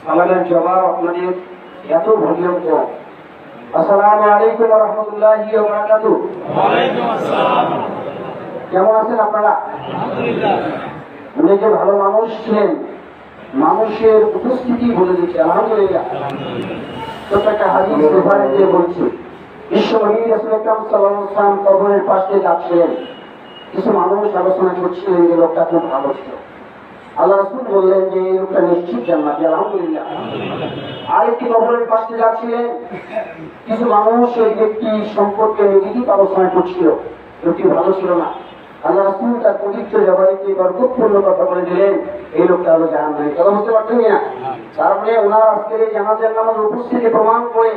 সালামের জবাব আপনাদের এত ভলিউম কম। আসসালামু আলাইকুম ওয়া রাহমাতুল্লাহি ওয়া বারাকাতুহু। ওয়া আলাইকুম আসসালাম। কেমন আছেন আপনারা? আলহামদুলিল্লাহ। উনি যে ভালো মানুষ ছিলেন, মানুষের উপস্থিতি বলে দিচ্ছে আলহামদুলিল্লাহ। ছোট্ট একটা হাদিস রেফারেন্স দিয়ে বলছি, বিশ্বনবী রাসূল আকরাম সাল্লাল্লাহু আলাইহি ওয়াসাল্লাম কবরের পাশে যাচ্ছিলেন, কিছু মানুষ আলোচনা করছিলেন যে লোকটা খুব ভালো ছিল। আল্লাহ রাসূল বললেন যে এই লোকটা নিশ্চিত জান্নাতি, আলহামদুলিল্লাহ। আরেকটি কবরের পাশে যাচ্ছিলেন, কিছু মানুষ ওই ব্যক্তি সম্পর্কে নেগেটিভ আলোচনা করছিল, লোকটি ভালো ছিল না। আল্লাহ রাসূল তার পবিত্র জবানিকে বরকতপূর্ণ কথা বলে দিলেন, এই লোকটা হলো জাহান্নামী। কথা বুঝতে পারছেন না? তারপরে ওনার আজকের এই জানাজার নামাজের উপস্থিতি প্রমাণ করে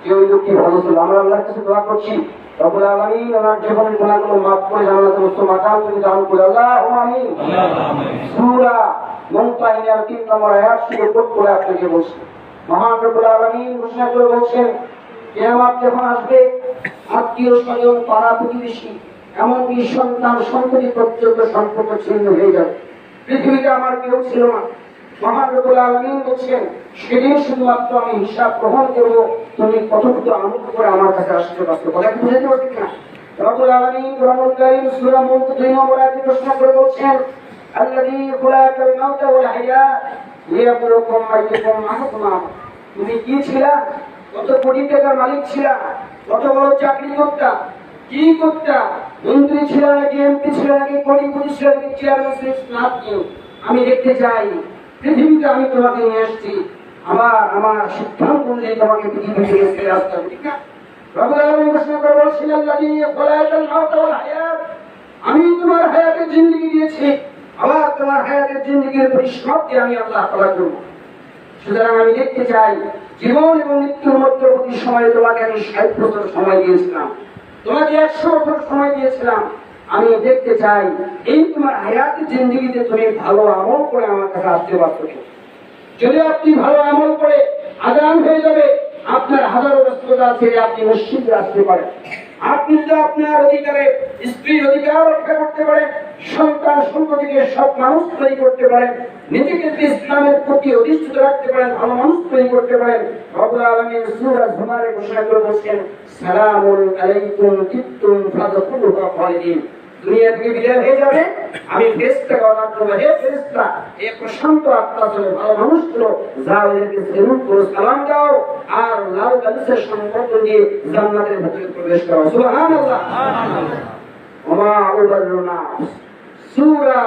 যে ওই লোকটি ভালো ছিল। আমরা আল্লাহর কাছে দোয়া করছি, রব্বুল আলামিন ওনার জীবনের গুনাহগুলো মাফ করে জান্নাতের উচ্চ মাকাম থেকে দান করে। আল্লাহুম্মা আমিন। সূরা মুমতাহিনার 3 নম্বর আয়াত শুরু করে আপনাকে বলছি, মহান রব্বুল আলামিন ঘোষণা করে বলছেন, কিয়ামত যখন আসবে, আত্মীয় স্বজন পাড়া প্রতিবেশী এমনকি সন্তান সন্ততি পর্যন্ত সম্পর্ক ছিন্ন হয়ে যাবে। পৃথিবীতে আমার কেউ ছিল না। মহান রব্বুল আলামিন বলছেন, সেদিন শুধুমাত্র আমি হিসাব গ্রহণ করব, তুমি কতটুকু আমল করে আমার কাছে আসতে পারছো। বলে কি বুঝতে পারছি না? রব্বুল আলামিন কোরআনুল কারীম সূরা মুলক 2 নম্বর আয়াতে ঘোষণা করে বলছেন, আল্লাযী খালাকাল মাউতা ওয়াল হায়াত লিয়াবলুয়াকুম আইয়ুকুম আহসানু আমালা। তুমি কি ছিলা? কত কোটি টাকার মালিক ছিলা? কত বড় চাকরি করতা? কি করতা? মন্ত্রী ছিল নাকি, এমপি ছিল নাকি, কোটিপতি ছিল নাকি, চেয়ারম্যান ছিল না? আমি দেখতে চাই, পৃথিবীতে আমি তোমাকে নিয়ে আসছি, আমার সিদ্ধান্ত অনুযায়ী তোমাকে পৃথিবী থেকে ফিরে আসতে হবে, ঠিক না? রব্বুল আলামিন ঘোষণা করে বলছেন, আল্লাযী খালাকাল মাউতা ওয়াল হায়াত, আমি তোমার হায়াতের জিন্দেগি দিয়েছি, আবার তোমার হায়াতের জিন্দেগির পরিসমাপ্তি আমি আল্লাহ তাআলা করব। সুতরাং আমি দেখতে চাই, জীবন এবং মৃত্যুর মধ্যবর্তী সময়ে তোমাকে আমি 60 বছর সময় দিয়েছিলাম, তোমাকে 100 বছর সময় দিয়েছিলাম। আমি দেখতে চাই এই তোমার হায়াতের জিন্দেগিতে তুমি ভালো আমল করে আমার কাছে আসতে পারছো। যদি আপনি ভালো আমল করে আযান হয়ে যাবে, আপনার হাজারো ব্যস্ততা ছেড়ে আপনি মসজিদে আসতে পারেন। আপনি যদি আপনার অধিকারে স্ত্রীর অধিকার রক্ষা করতে পারেন, সন্তান সন্ততিকে সৎ মানুষ তৈরি করতে পারেন, নিজেকে ইসলামের প্রতি অধিষ্ঠিত রাখতে পারেন, ভালো মানুষ তৈরি করতে পারেন, রব্বুল আলামিন সূরা জুমারে ঘোষণা করে বলছেন, সালামুন আলাইকুম তিবতুম ফাদখুলুহা খালিদিন। দুনিয়া থেকে বিদায় হয়ে যাবে, আমি ফেরেশতাকে অর্ডার করবো, হে ফেরেশতা, এই প্রশান্ত আত্মা ছিল, ভালো মানুষ ছিল, যাও এদেরকে সেলুট করো, সালাম দাও, আর লাল গালিসের সম্পর্ক দিয়ে জান্নাতের ভিতরে প্রবেশ করো। সুবহানাল্লাহ। ওমা উবারুনা সূরা